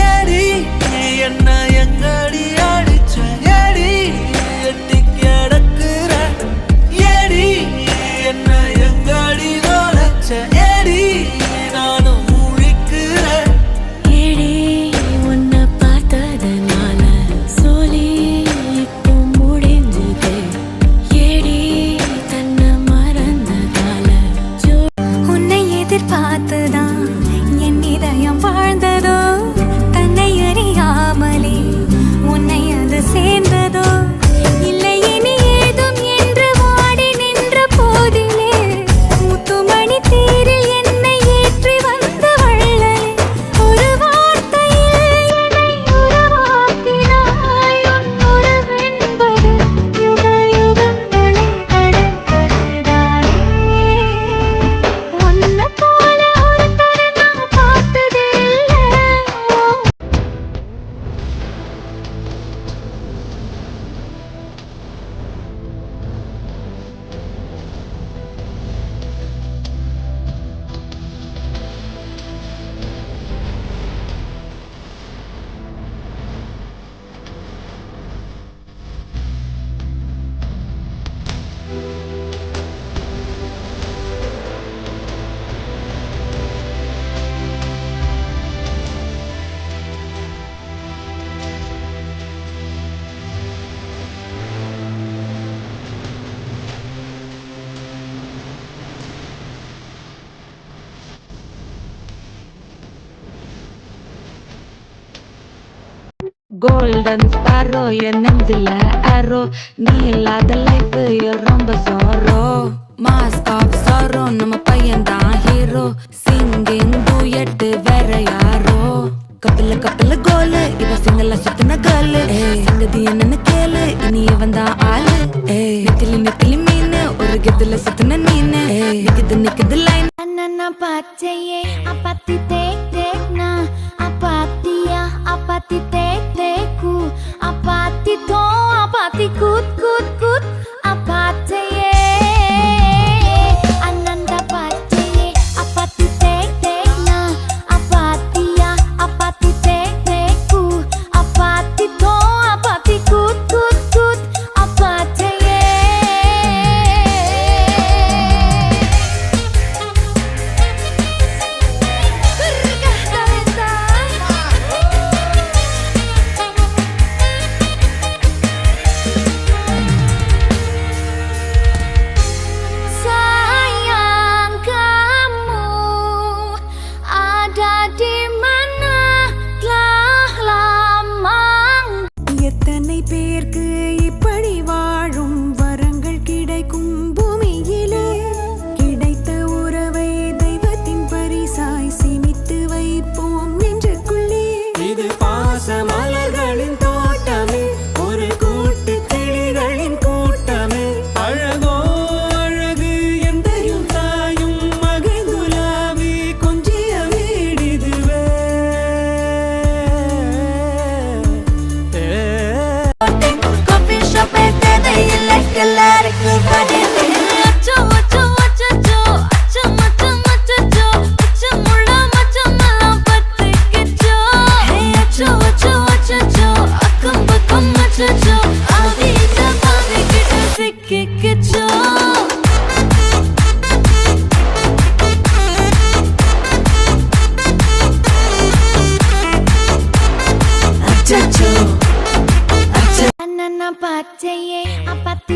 ஏடி என்ன எங்கடி அடிச்ச ஏடி எட்டி கிடக்குற ஏடி என்ன எங்கடி நோலச்ச ஏடி நானும் முழிக்கிறேன் ஏடி உன்னை பார்த்ததனால சோலி இப்போ முடிஞ்சது ஏடி தன்னை மறந்ததால உன்னை எதிர்பார்த்துதான் என் இதயம் வாழ்ந்ததோ தன்னை அறியாமலே உன்னை அது சேர்ந்ததோ இல்லை இனி ஏதும் என்று வாடி நின்ற போதிலே முத்துமணி தேரில் என்னை ஏற்றி வந்த வள்ளலே ஒரு வார்த்தையில் என்னை உருவாக்கினாய் உன் உறவென்பது யுக யுகங்களை கடந்ததுதானே உன்னை போல ஒருத்தரை நான் பார்த்ததே இல்லை கோல்டன் ஸ்பாரோ என் நெஞ்சில ஆரோ நீ இல்லாத லைஃப் ரொம்ப சோரோ மாஸ்க் ஆஃப் சாரோ நம்ம பையன் தான் ஹீரோ சிங்கிங் டூயட் வேற யாரோ கப்பல கப்பல கோலு இவ சிங்கல சுத்தின கேர்ளு சங்கதி என்னன்னு கேளு இனி இவன் தான் ஆளு நெத்திலி நெத்திலி மீனு ஒரு கெத்துல சுத்தின நீனு நிக்குது லைன் அண்ணா பச்சையே அப்பத்தி தேக் தேக்னா அப்பாத்தியா அப்பத்தி தேக் தேக்கு அப்பத்தி தோ அப்பத்தி கூத் கூத் கூத் அப்பாச்சையே அண்ணா பச்சையே அப்பத்தி தேக் தேக்னா அப்பாத்தியா அப்பத்தி தேக் தேக்கு அப்பத்தி தோ அப்பத்தி Guth Guth Guth அப்பாச்சையே Sayang kamu ada di mana telah lama எத்தனை பேருக்கு இப்படி வாழும் வரங்கள் கிடைக்கும் பூமியிலே கிடைத்த உறவை தெய்வத்தின் பரிசாய் சேமித்து வைப்போம் நெஞ்சுக்குள்ளே இது பாச மலர்களின் தோட்டமே ஒரு கூட்டு கிளிகளின் கூட்டமே அழகோ அழகு எந்தையும் தாயும் மகிழ்ந்துலாவி கொஞ்சிய வீடிதுவே Coffee shop தேவையில்லை எல்லாருக்கும் பதிலே அச்சோ அச்சோ அச்சோ அச்சோ அச்சோ அச்சமுள்ள மச்சமெல்லாம் பத்திக்கிச்சோ அச்சோ அச்சோ அச்சோ அக்கம் பக்கம் அச்சோ ஆவியிட்ட பாவிக்கிட்ட சிக்கிக்கிச்சோ அச்சோ அண்ணா பச்சையே அப்பத்தி